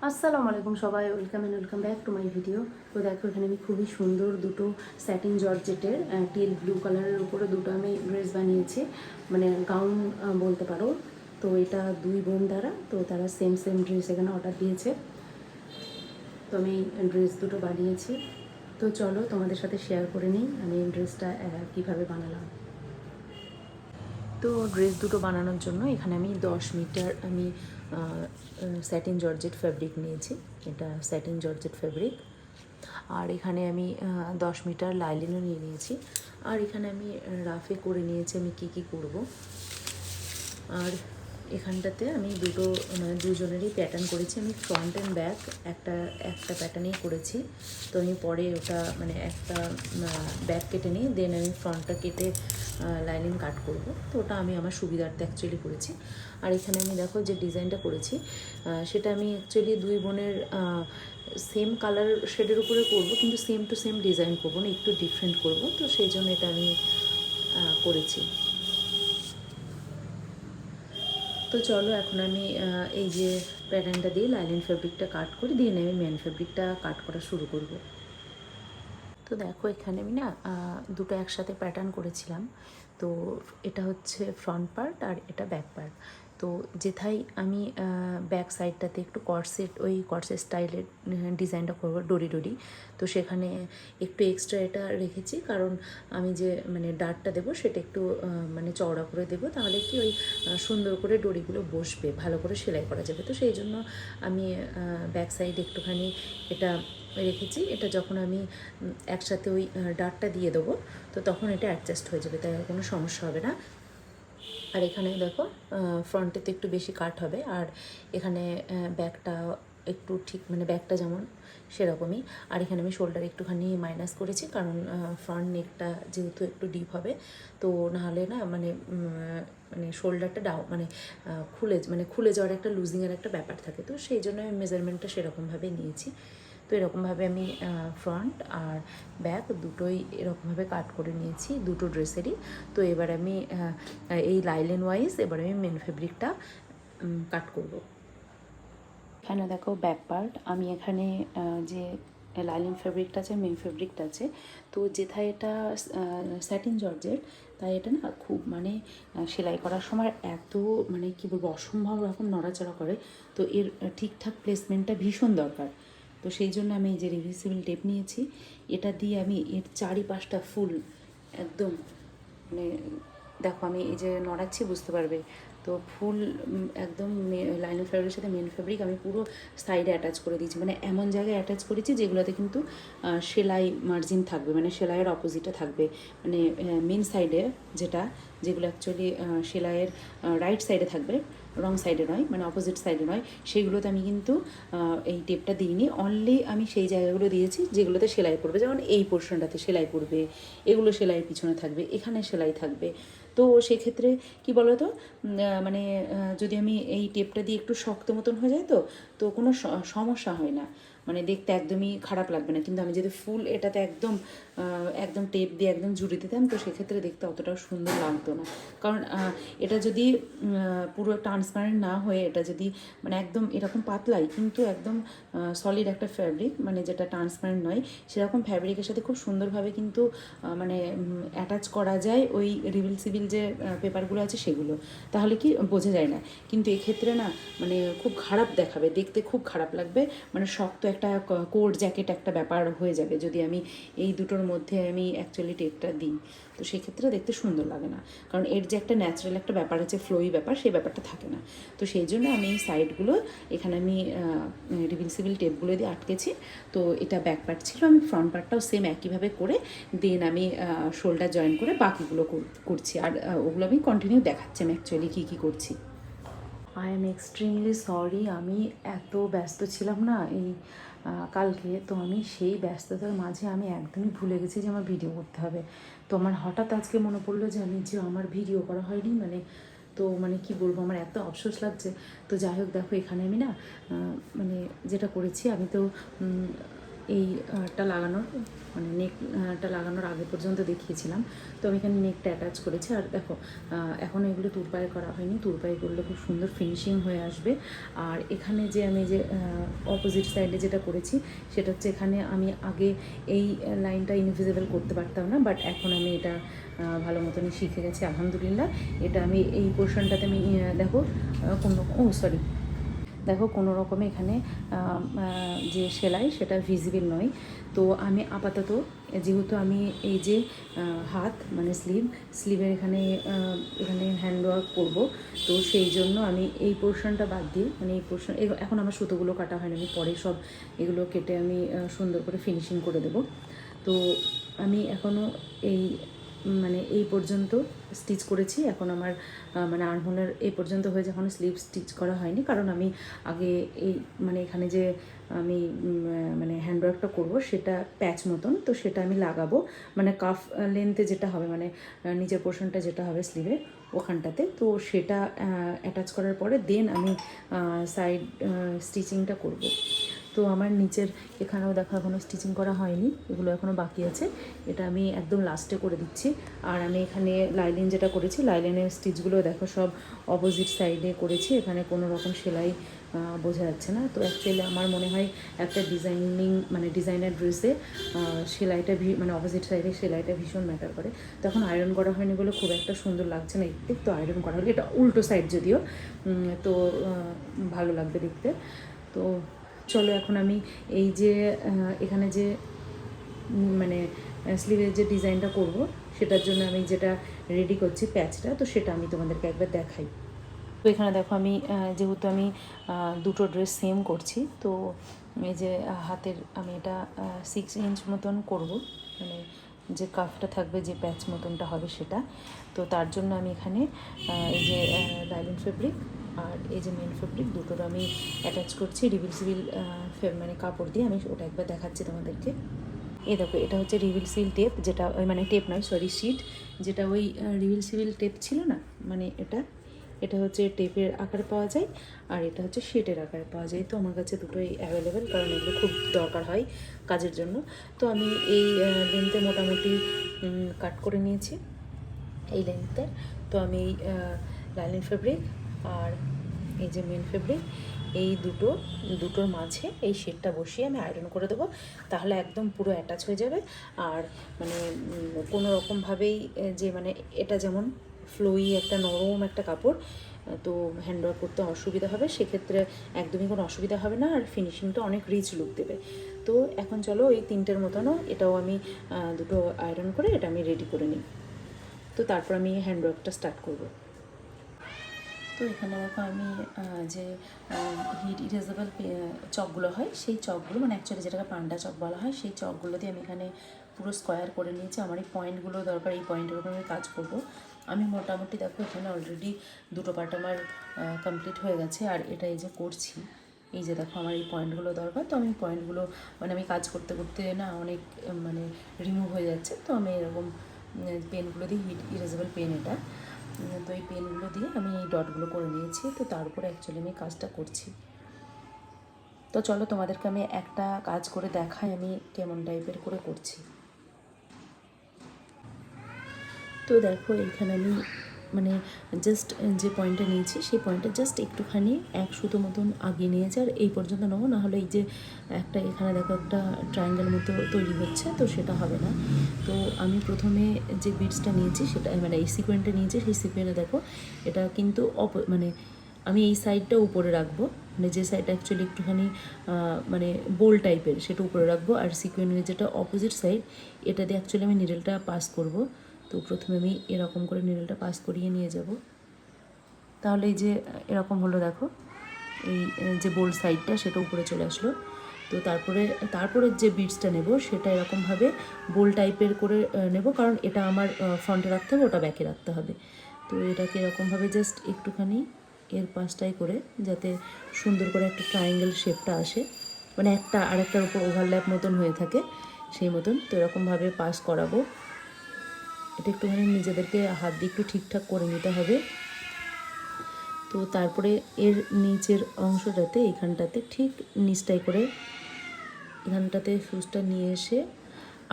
আসসালামু আলাইকুম সবাই, welcome back to my video. তো দেখো এখানে আমি খুবই সুন্দর দুটো স্যাটিন জর্জেটের টিল ব্লু কালারের উপরে দুটো আমি ড্রেস বানিয়েছি, মানে গাউন বলতে পারো। তো এটা দুই বোন দ্বারা, তো তারা সেম সেম ড্রেস এখানে অর্ডার দিয়েছে। তো আমি ড্রেস দুটো বানিয়েছি। তো চলো তোমাদের সাথে শেয়ার করে নিই আমি এই ড্রেসটা কীভাবে বানালাম। তো ড্রেস দুটো বানানোর জন্য এখানে আমি 10 মিটার আমি স্যাটিন জর্জেট ফ্যাব্রিক নিয়েছি। এটা স্যাটিন জর্জেট ফ্যাব্রিক। আর এখানে আমি 10 মিটার লাইলিনও নিয়ে নিয়েছি। আর এখানে আমি রাফে করে নিয়েছি আমি কী করব। আর এখানটাতে আমি দুজনেরই প্যাটার্ন করেছি। আমি ফ্রন্ট অ্যান্ড ব্যাক একটা প্যাটার্নেই করেছি। তো আমি পরে ওটা মানে একটা ব্যাক কেটে নিই, দেন আমি ফ্রন্টটা কেটে লাইনিং কাট করব। তো ওটা আমি আমার সুবিধার্থে অ্যাকচুয়ালি করেছি। আর এখানে আমি দেখো যে ডিজাইনটা করেছি সেটা আমি অ্যাকচুয়ালি দুই বোনের সেম কালার শেডের উপরে করব, কিন্তু সেম টু সেম ডিজাইন করবো না, একটু ডিফারেন্ট করব। তো সেই জন্য এটা আমি করেছি। তো চলো এখন আমি এই যে প্যাটার্নটা দিয়ে লাইনিং ফ্যাব্রিকটা কাট করে দিয়ে আমি মেন ফ্যাব্রিকটা কাট করা শুরু করব। তো দেখো এখানে আমি না দুটো একসাথে প্যাটার্ন করেছিলাম। তো এটা হচ্ছে ফ্রন্ট পার্ট আর এটা ব্যাক পার্ট। তো যেথায় আমি ব্যাক সাইডটাতে একটু কর্সেট স্টাইলের ডিজাইনটা করবো ডরি। তো সেখানে একটু এক্সট্রা এটা রেখেছি, কারণ আমি যে মানে ডার্টটা দেবো সেটা একটু মানে চওড়া করে দেবো, তাহলে কি ওই সুন্দর করে ডরিগুলো বসবে, ভালো করে সেলাই করা যাবে। তো সেই জন্য আমি ব্যাক সাইড একটুখানি এটা রেখেছি। এটা যখন আমি একসাথে ওই ডার্টটা দিয়ে দেবো তো তখন এটা অ্যাডজাস্ট হয়ে যাবে, তাই কোনো সমস্যা হবে না। আর এখানে দেখো ফ্রন্টেতে একটু বেশি কাট হবে, আর এখানে ব্যাকটা একটু ঠিক মানে ব্যাকটা যেমন সেরকমই। আর এখানে আমি শোল্ডার একটুখানি মাইনাস করেছি, কারণ ফ্রন্ট নেকটা যেহেতু একটু ডিপ হবে, তো নাহলে না মানে মানে শোল্ডারটা খুলে যাওয়ার একটা লুজিংয়ের একটা ব্যাপার থাকে। তো সেই জন্য আমি মেজারমেন্টটা সেরকমভাবে নিয়েছি। তো এরকমভাবে আমি ফ্রন্ট আর ব্যাক দুটোই এরকমভাবে কাট করে নিয়েছি দুটো ড্রেসেরই। তো এবার আমি এই লাইলেন ওয়াইজ এবার আমি মেন ফেব্রিকটা কাট করব। এখানে দেখো ব্যাক পার্ট, আমি এখানে যে লাইলিন ফেব্রিকটা আছে মেন ফেব্রিকটা আছে, তো যেথায় এটা স্যাটিন জর্জেট, তাই এটা না খুব মানে সেলাই করার সময় এত মানে কী বলবো অসম্ভব রকম নড়াচড়া করে। তো এর ঠিকঠাক প্লেসমেন্টটা ভীষণ দরকার। তো সেই জন্য আমি এই যে রিভিসিবল টেপ নিয়েছি, এটা দিয়ে আমি এর চারিপাশটা ফুল একদম মানে দেখো আমি এই যে নড়াচ্ছি বুঝতে পারবে। তো ফুল একদম লাইনার ফ্যাব্রিকের সাথে মেন ফ্যাব্রিক আমি পুরো সাইডে অ্যাটাচ করে দিয়েছি, মানে এমন জায়গায় অ্যাটাচ করেছি যেগুলোতে কিন্তু সেলাই মার্জিন থাকবে, মানে সেলাইয়ের অপোজিটে থাকবে, মানে মেন সাইডে যেগুলো অ্যাকচুয়ালি সেলাইয়ের রাইট সাইডে থাকবে, রং সাইডে নয়, মানে অপোজিট সাইডে নয়, সেইগুলোতে আমি কিন্তু এই টেপটা দিইনি। অনলি আমি সেই জায়গাগুলো দিয়েছি যেগুলোতে সেলাই পড়বে, যেমন এই পোর্শনটাতে সেলাই পড়বে, এগুলো সেলাইয়ের পিছনে থাকবে, এখানে সেলাই থাকবে। তো সেক্ষেত্রে কী বলো তো মানে যদি আমি এই টেপটা দিয়ে একটু শক্ত মতন হয়ে যায় তো কোনো সমস্যা হয় না, মানে দেখতে একদমই খারাপ লাগবে না। কিন্তু আমি যদি ফুল এটাতে একদম টেপ দিয়ে একদম জুড়ে দিতাম, তো সেক্ষেত্রে দেখতে অতটাও সুন্দর লাগতো না। কারণ এটা যদি পুরো ট্রান্সপারেন্ট না হয়ে এটা যদি মানে একদম এরকম পাতলাই কিন্তু একদম সলিড একটা ফ্যাব্রিক, মানে যেটা ট্রান্সপারেন্ট নয়, সেরকম ফ্যাব্রিকের সাথে খুব সুন্দরভাবে কিন্তু মানে অ্যাটাচ করা যায় ওই রিভিল যে পেপারগুলো আছে সেগুলো, তাহলে কি বোঝা যায় না। কিন্তু এক্ষেত্রে না মানে খুব খারাপ দেখাবে, দেখতে খুব খারাপ লাগবে, মানে শক্ত একটা কোট জ্যাকেট একটা ব্যাপার হয়ে যাবে যদি আমি এই দুটোর মধ্যে আমি অ্যাকচুয়ালি টেপটা দিই। তো সেক্ষেত্রে দেখতে সুন্দর লাগে না, কারণ এর যে একটা ন্যাচারাল একটা ব্যাপার আছে, ফ্লোই ব্যাপার, সেই ব্যাপারটা থাকে না। তো সেই জন্য আমি এই সাইডগুলো এখানে আমি রিভিল টেপগুলো দিয়ে আটকেছি। তো এটা ব্যাক পার্ট ছিল, আমি ফ্রন্ট পার্টটাও সেম একইভাবে করে দেন আমি শোল্ডার জয়েন করে বাকিগুলো করছি। আর ওগুলো আমি কন্টিনিউ দেখাচ্ছি আমি অ্যাকচুয়ালি কী করছি। আই এম এক্সট্রিমলি সরি, আমি এত ব্যস্ত ছিলাম না এই কালকে, তো আমি সেই ব্যস্ততার মাঝে আমি একদমই ভুলে গেছি যে আমার ভিডিও করতে হবে। তো আমার হঠাৎ আজকে মনে পড়লো যে আমার ভিডিও করা হয়নি, তো কি বলবো, আমার এত আফসোস লাগছে। তো যাই হোক দেখো এখানে আমি না মানে যেটা করেছি, আমি তো এইটা লাগানোর মানে নেকটা লাগানোর আগে পর্যন্ত দেখিয়েছিলাম। তো আমি এখানে নেকটা অ্যাটাচ করেছি। আর দেখো এখন এগুলো তুরপায়ে করা হয়নি, তুরপায়ে করলে খুব সুন্দর ফিনিশিং হয়ে আসবে। আর এখানে যে আমি যে অপোজিট সাইডে যেটা করেছি সেটা হচ্ছে, এখানে আমি আগে এই লাইনটা ইনভিজিবল করতে পারতাম না, বাট এখন আমি এটা ভালো মতনই শিখে গেছি আলহামদুলিল্লাহ। এটা আমি এই পোর্শনটাতে আমি দেখো কোনো রকমে এখানে যে সেলাই সেটা ভিজিবল নয়। তো আমি আপাতত, যেহেতু আমি এই যে হাত মানে স্লিভের এখানে হ্যান্ডওয়ার্ক করব, তো সেই জন্য আমি এই পোর্শনটা বাদ দিয়ে, মানে এই পোর্শন এখন আমার সুতোগুলো কাটা হয় না, আমি পরে সব এগুলো কেটে আমি সুন্দর করে ফিনিশিং করে দেব। তো আমি এখনও এই পর্যন্ত স্টিচ করেছি। এখন আমার মানে আর্মহোলের এই পর্যন্ত হয়েছে, এখনও স্লিভ স্টিচ করা হয়নি, কারণ আমি আগে এখানে যে আমি হ্যান্ডওয়ার্কটা করব সেটা প্যাচ মতন, তো সেটা আমি লাগাবো মানে কাফ লেন্থে যেটা হবে, মানে নিচের পোর্শনটা যেটা হবে স্লিভে ওখানটাতে। তো সেটা অ্যাটাচ করার পরে দেন আমি সাইড স্টিচিংটা করব। তো আমার নিচের এখানেও দেখো এখনও স্টিচিং করা হয়নি, এগুলো এখনও বাকি আছে, এটা আমি একদম লাস্টে করে দিচ্ছি। আর আমি এখানে লাইলিন যেটা করেছি, লাইলিনের স্টিচগুলো দেখো সব অপোজিট সাইডে করেছি, এখানে কোনো রকম সেলাই বোঝা যাচ্ছে না। তো অ্যাকচুয়ালি আমার মনে হয় একটা ডিজাইনার ড্রেসে সেলাইটা অপোজিট সাইডে সেলাইটা ভীষণ ম্যাটার করে। তখন আয়রন করা হয়নি বলে খুব একটা সুন্দর লাগছে না, একটু আয়রন করা হলে, এটা উল্টো সাইড যদিও, তো ভালো লাগবে দেখতে। তো চলো এখন আমি এই যে এখানে যে স্লিভের যে ডিজাইনটা করব সেটার জন্য আমি যেটা রেডি করছি প্যাচটা, তো সেটা আমি তোমাদেরকে একবার দেখাই। তো এখানে দেখো আমি যেহেতু আমি দুটো ড্রেস সেম করছি, তো এই যে হাতের আমি এটা 6 ইঞ্চ মতন করব, মানে যে কাফটা থাকবে, যে প্যাচ মতনটা হবে সেটা। তো তার জন্য আমি এখানে এই যে লাইলিন ফেব্রিক আর এই যে মেন ফেব্রিক দুটোর আমি অ্যাটাচ করছি রিভিলসিবল কাপড় দিয়ে। আমি ওটা একবার দেখাচ্ছি তোমাদেরকে। এই দেখো, এটা হচ্ছে রিভিলসিবল টেপ, যেটা টেপ নয়, সরি, শিট, যেটা ওই রিভিলসিবল টেপ ছিল না, এটা হচ্ছে টেপের আকারে পাওয়া যায়, আর এটা হচ্ছে শিটের আকারে পাওয়া যায়। তো আমার কাছে দুটোই অ্যাভেলেবেল, কারণ এগুলো খুব দরকার হয় কাজের জন্য। তো আমি এই লেন্থে মোটামুটি কাট করে নিয়েছি, এই লেন্থে। তো আমি লাইলিন ফেব্রিক আর এই যে মেন ফেব্রিক, এই দুটোর মাঝে এই শেডটা বসিয়ে আমি আয়রন করে দেবো, তাহলে একদম পুরো অ্যাটাচ হয়ে যাবে। আর কোনো রকমভাবেই যে এটা যেমন ফ্লোই একটা নরম একটা কাপড়, তো হ্যান্ডওয়ার্ক করতে অসুবিধা হবে, সেক্ষেত্রে একদমই কোনো অসুবিধা হবে না, আর ফিনিশিংটা অনেক রিচ লুক দেবে। তো এখন চলো এই 3টের মতনও এটাও আমি দুটো আয়রন করে এটা আমি রেডি করে নিই। তো তারপর আমি হ্যান্ডওয়ার্কটা স্টার্ট করব। তো এখানে দেখো আমি যে হিট ইরেজেবল চকগুলো হয়, সেই চকগুলো অ্যাকচুয়ালি যেটাকে পান্ডা চক বলা হয়, সেই চকগুলো দিয়ে আমি এখানে পুরো স্কোয়ার করে নিয়েছি। আমার এই পয়েন্টগুলো দরকার, এই পয়েন্টের উপর আমি কাজ করব। আমি মোটামুটি দেখো এখানে অলরেডি দুটো পার্ট আমার কমপ্লিট হয়ে গেছে, আর এটা এই যে করছি, এই যে দেখো আমার এই পয়েন্টগুলো দরকার। তো আমি পয়েন্টগুলো আমি কাজ করতে করতে না অনেক রিমুভ হয়ে যাচ্ছে, তো আমি এরকম পেনগুলো দিয়ে, হিট ইরেজেবল পেন এটা, তো এই পেনগুলো দিয়ে আমি এই ডটগুলো করে নিয়েছি। তো তার উপরে অ্যাকচুয়ালি আমি কাজটা করছি। তো চলো তোমাদেরকে আমি একটা কাজ করে দেখাই আমি কেমন টাইপের করে করছি। তো দেখো এখানে আমি জাস্ট যে পয়েন্টটা নিয়েছি সেই পয়েন্টটা জাস্ট একটুখানি এক সুতো মতন আগিয়ে নিয়েছি, আর এই পর্যন্ত নেবো, নাহলে এই যে একটা এখানে দেখো একটা ট্রায়াঙ্গেল মতো তৈরি হচ্ছে, তো সেটা হবে না। তো আমি প্রথমে যে বিটসটা নিয়েছি সেটা এই সিকোয়েন্টটা নিয়েছি, সেই সিকোয়েন্টে দেখো এটা কিন্তু আমি এই সাইডটা উপরে রাখবো, যে সাইডটা অ্যাকচুয়ালি একটুখানি বোল টাইপের, সেটা উপরে রাখবো, আর সিকোয়েন্টের যেটা অপোজিট সাইড এটা দিয়ে অ্যাকচুয়ালি আমি নিডলটা পাস করব। তো প্রথমে আমি এরকম করে নিডলটা পাস করিয়ে নিয়ে যাব, তাহলে এই যে এরকম হলো, দেখো এই যে বোল্ড সাইডটা সেটা উপরে চলে আসলো। তো তারপরে যে বিটসটা নেব সেটা এরকমভাবে বোল টাইপের করে নেব, কারণ এটা আমার ফ্রন্টে রাখতে হবে, ওটা ব্যাকে রাখতে হবে। তো এটাকে এরকমভাবে জাস্ট একটুখানি এর পাশটাই করে, যাতে সুন্দর করে একটা ট্রায়াঙ্গেল শেপটা আসে, একটা আরেকটার উপর ওভারল্যাপ মতন হয়ে থাকে সেই মতন। তো এরকমভাবে পাস করাবো, এটা একটুখানি নিজেদেরকে হাত দিয়ে একটু ঠিকঠাক করে নিতে হবে। তো তারপরে এর নিচের অংশটাতে, এইখানটাতে ঠিক নিচটাই করে এখানটাতে সুচটা নিয়ে এসে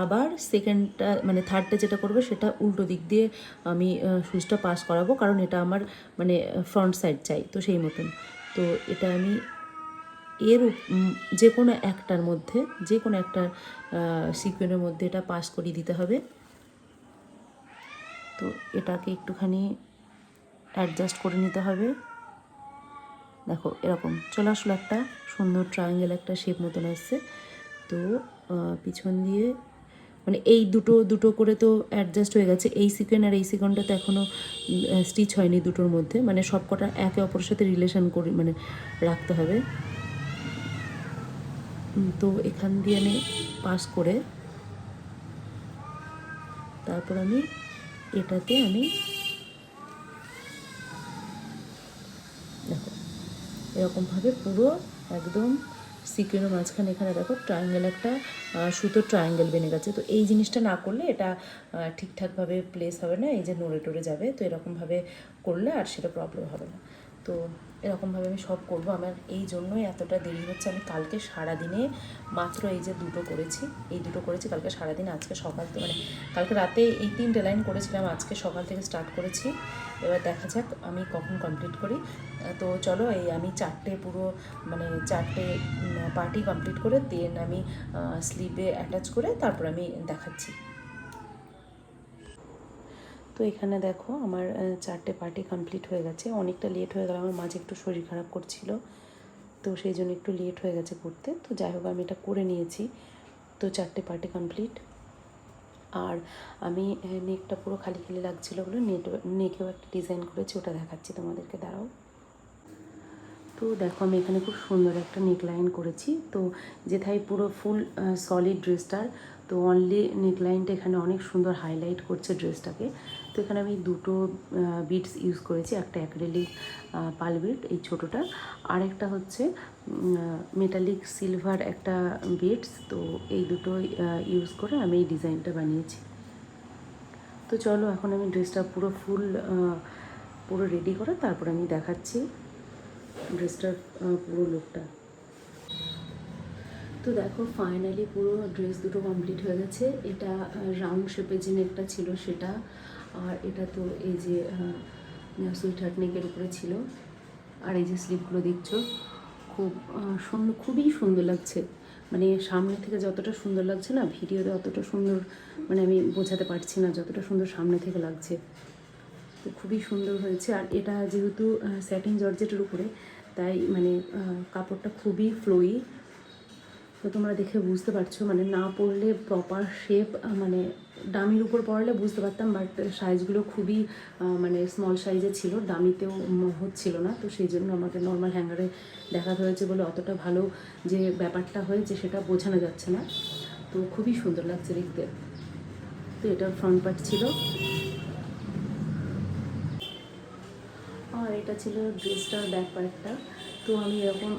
আবার সেকেন্ডটা মানে থার্ডটা যেটা করবো সেটা উল্টো দিক দিয়ে আমি সুচটা পাস করাবো, কারণ এটা আমার মানে ফ্রন্ট সাইড চাই, তো সেই মতন। তো এটা আমি এর যে কোনো একটার মধ্যে, যে কোনো একটা সিকোয়েন্সের মধ্যে এটা পাস করিয়ে দিতে হবে। তো এটাকে একটুখানি অ্যাডজাস্ট করে নিতে হবে। দেখো এরকম চলে আসলো, একটা সুন্দর ট্রায়াঙ্গেল একটা শেপ মতন আসছে। তো পিছন দিয়ে মানে এই দুটো দুটো করে তো অ্যাডজাস্ট হয়ে গেছে, এই সিকোয়েন্স আর এই সিকোয়েন্সটা তো এখনও স্টিচ হয়নি দুটোর মধ্যে, মানে সব কটা একে অপরের সাথে রিলেশন করে মানে রাখতে হবে। তো এখান দিয়ে আমি পাস করে তারপর আমি এটাতে আমি দেখো এরকমভাবে পুরো একদম সিকোয়েন্সের মাঝখানে এখানে দেখো ট্রায়াঙ্গেল একটা সুতোর ট্রায়াঙ্গেল বেনে গেছে। তো এই জিনিসটা না করলে এটা ঠিকঠাকভাবে প্লেস হবে না, এই যে নড়ে টড়ে যাবে। তো এরকমভাবে করলে আর সেটা প্রবলেম হবে না। তো এরকমভাবে আমি সব করবো। আমার এই জন্যই এতটা দেরি হচ্ছে। আমি কালকে সারাদিনে মাত্র এই যে দুটো করেছি, এই দুটো করেছি কালকে সারাদিন। আজকে সকাল থেকে মানে কালকে রাতে এই 3টে লাইন করেছিলাম, আজকে সকাল থেকে স্টার্ট করেছি। এবার দেখা যাক আমি কখন কমপ্লিট করি। তো চলো এই আমি 4টে পুরো মানে 4টে পার্টি কমপ্লিট করে দেন আমি স্লিভে অ্যাটাচ করে তারপর আমি দেখাচ্ছি। তো এখানে দেখো আমার 4টে পার্টি কমপ্লিট হয়ে গেছে। অনেকটা লেট হয়ে গেল, আমার মাঝে একটু শরীর খারাপ করছিল, তো সেই জন্য একটু লেট হয়ে গেছে করতে। তো যাই হোক আমি এটা করে নিয়েছি। তো 4টে পার্টি কমপ্লিট। আর আমি নেকটা পুরো খালি খালি লাগছিলো বলে নেকেও একটা ডিজাইন করেছি, ওটা দেখাচ্ছি তোমাদেরকে, দাঁড়াও। তো দেখো আমি এখানে খুব সুন্দর একটা নেকলাইন করেছি। তো যেথায় পুরো ফুল সলিড ড্রেসটার, তো অনলি নেকলাইনটা এখানে অনেক সুন্দর হাইলাইট করছে ড্রেসটাকে। তো এখানে আমি দুটো বিডস ইউজ করেছি, একটা অ্যাক্রিলিক পাল বিড এই ছোটোটা, আর একটা হচ্ছে মেটালিক সিলভার একটা বিডস। তো এই দুটো ইউজ করে আমি এই ডিজাইনটা বানিয়েছি। তো চলো এখন আমি ড্রেসটা পুরো রেডি করে তারপর আমি দেখাচ্ছি ড্রেসটার পুরো লুকটা। তো দেখো ফাইনালি পুরো ড্রেস দুটো কমপ্লিট হয়ে গেছে। এটা রাউন্ড শেপের যে নেকটা ছিল সেটা, আর এটা তো এই যে সুইট হার্ট নেকের উপরে ছিল। আর এই যে স্লিভগুলো দেখছো খুব সুন্দর, খুবই সুন্দর লাগছে। মানে সামনে থেকে যতটা সুন্দর লাগছে না, ভিডিওতে অতটা সুন্দর মানে আমি বোঝাতে পারছি না যতটা সুন্দর সামনে থেকে লাগছে। তো খুবই সুন্দর হয়েছে। আর এটা যেহেতু স্যাটিন জর্জেটের উপরে, তাই মানে কাপড়টা খুবই ফ্লোয়ি। তো তোমরা দেখে বুঝতে পারছো, মানে না পরলে প্রপার শেপ, মানে দামির উপর পরলে বুঝতে পারতাম, বাট সাইজগুলো খুবই মানে স্মল সাইজে ছিল, দামিতেও হচ্ছিল না। তো সেই জন্য আমাকে নর্মাল হ্যাঙ্গারে দেখাতে হয়েছে বলে অতটা ভালো যে ব্যাপারটা হয়েছে সেটা বোঝানো যাচ্ছে না। তো খুবই সুন্দর লাগছে দেখতে। তো এটার ফ্রন্ট পার্ট ছিল, আর এটা ছিল ড্রেসটার ব্যাক পার্টটা। তো আমি এরকম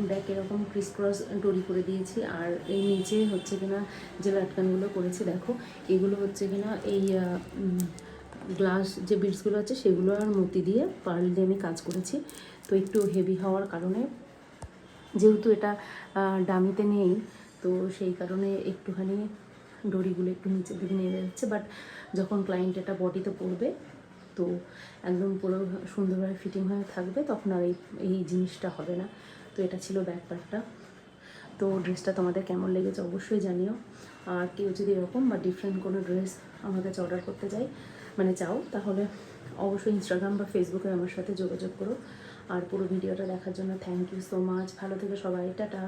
ব্যাক এরকম ক্রিস ক্রস ডরি করে দিয়েছি। আর এই নিচে হচ্ছে কিনা যে লাটকানগুলো করেছি দেখো, এগুলো হচ্ছে কিনা এই গ্লাস যে বিডসগুলো আছে সেগুলো আর মতি দিয়ে পার্ল দিয়ে আমি কাজ করেছি। তো একটু হেভি হওয়ার কারণে, যেহেতু এটা ডামিতে নেই, তো সেই কারণে একটুখানি ডরিগুলো একটু নিচের দিকে নেমে যাচ্ছে। বাট যখন ক্লায়েন্ট এটা বডিতে পরবে তো একদম পুরো সুন্দরভাবে ফিটিং হয়ে থাকবে, তখন আর এই জিনিসটা হবে না। তো এটা ছিল ব্যাক পার্টটা। তো ড্রেসটা তোমাদের কেমন লেগেছে অবশ্যই জানিও। আর কেউ যদি এরকম বা ডিফারেন্ট কোনো ড্রেস আমার কাছে অর্ডার করতে চাও, তাহলে অবশ্যই ইনস্টাগ্রাম বা ফেসবুকে আমার সাথে যোগাযোগ করো। আর পুরো ভিডিওটা দেখার জন্য থ্যাংক ইউ সো মাচ। ভালো থেকে সবাই, টাটা।